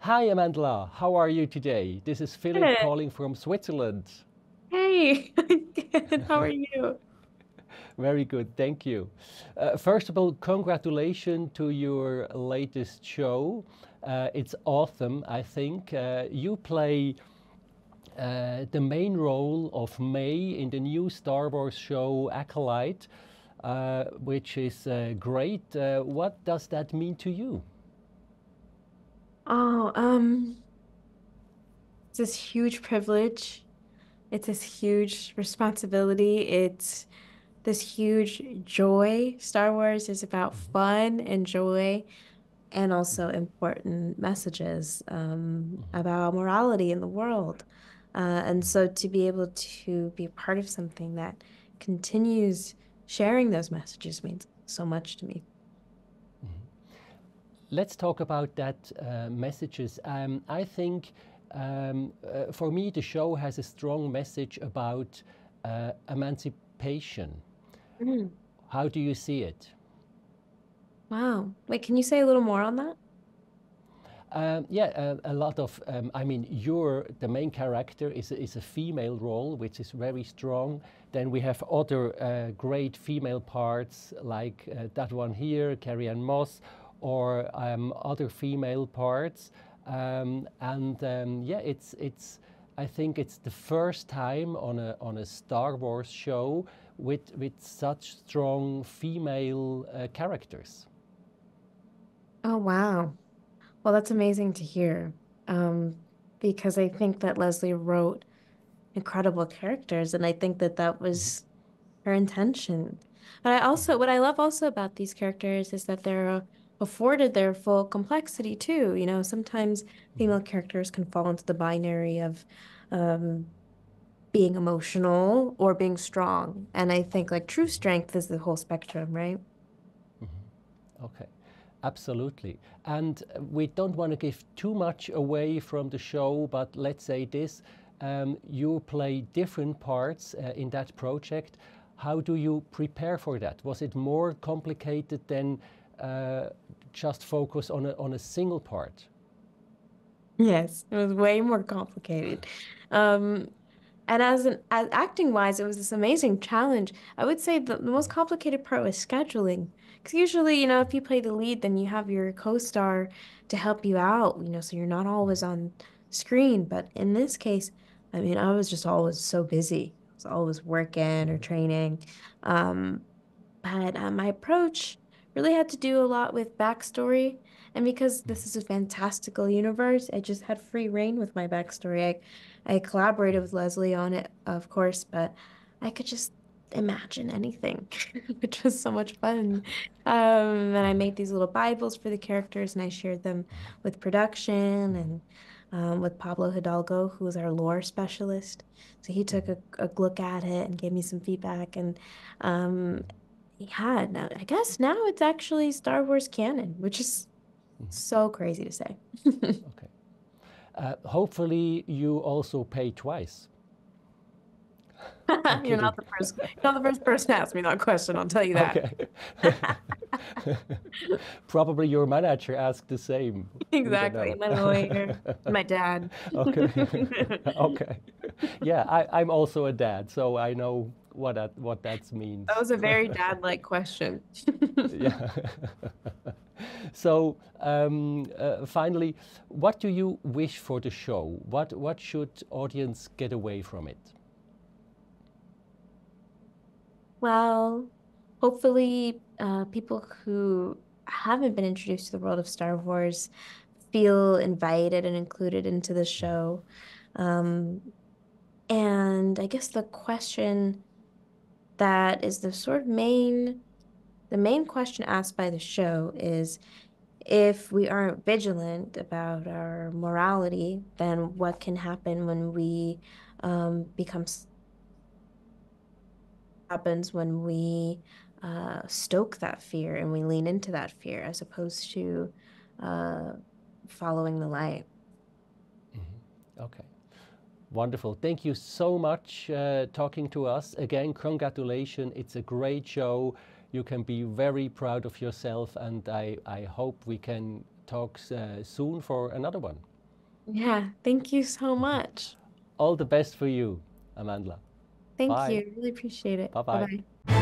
Hi, Amandla. How are you today? This is Philip Good. calling from Switzerland. Hey, I'm good. How are you? Very good, thank you. First of all, congratulations to your latest show. It's awesome, I think. You play the main role of May in the new Star Wars show Acolyte, which is great. What does that mean to you? Oh, it's this huge privilege. It's this huge responsibility. It's this huge joy. Star Wars is about fun and joy and also important messages about morality in the world. And so to be able to be part of something that continues sharing those messages means so much to me. Let's talk about that messages. I think for me, the show has a strong message about emancipation. Mm. How do you see it? Wow. Wait, can you say a little more on that? Yeah, a lot of. I mean, you're the main character is a female role, which is very strong. Then we have other great female parts like that one here, Carrie Ann Moss, or other female parts. Yeah, it's. I think it's the first time on a Star Wars show with such strong female characters. Oh, wow. Well, that's amazing to hear. Because I think that Leslie wrote incredible characters, and I think that that was her intention. But what I love also about these characters is that they're afforded their full complexity too. You know, sometimes female characters can fall into the binary of um, being emotional or being strong. And I think like true strength is the whole spectrum, right? Okay, absolutely. And we don't want to give too much away from the show, but let's say this, you play different parts in that project. How do you prepare for that? Was it more complicated than uh, just focus on a single part? Yes, it was way more complicated. Um, and as acting wise, it was this amazing challenge. I would say the most complicated part was scheduling. Because usually, you know, if you play the lead, then you have your co-star to help you out, you know, so you're not always on screen. But in this case, I mean, I was just always so busy. I was always working or training. Um, but my approach really had to do a lot with backstory. And because this is a fantastical universe, I just had free reign with my backstory. I collaborated with Leslie on it, of course, but I could just imagine anything, which was so much fun. And I made these little Bibles for the characters and I shared them with production and with Pablo Hidalgo, who was our lore specialist. So he took a look at it and gave me some feedback. And um, yeah, no, I guess now it's actually Star Wars canon, which is so crazy to say. Okay. Hopefully, you also pay twice. I'm kidding. You're not the first person to ask me that question, I'll tell you that. Okay. Probably your manager asked the same. We don't Exactly. know. My lawyer, my dad. Okay. Okay. Yeah, I'm also a dad, so I know what that That means. was a very dad-like question. Yeah. So finally, what do you wish for the show? What should audience get away from it? Well, hopefully, people who haven't been introduced to the world of Star Wars feel invited and included into the show. Um, and I guess the question that is the main question asked by the show is if we aren't vigilant about our morality, then what can happen when we become happens when we stoke that fear and we lean into that fear as opposed to uh, following the light. Okay. Wonderful. Thank you so much talking to us. Again, congratulations. It's a great show. You can be very proud of yourself, and I hope we can talk soon for another one. Yeah, thank you so much. All the best for you, Amandla. Thank Bye. you. Really appreciate it. Bye-bye. Bye-bye.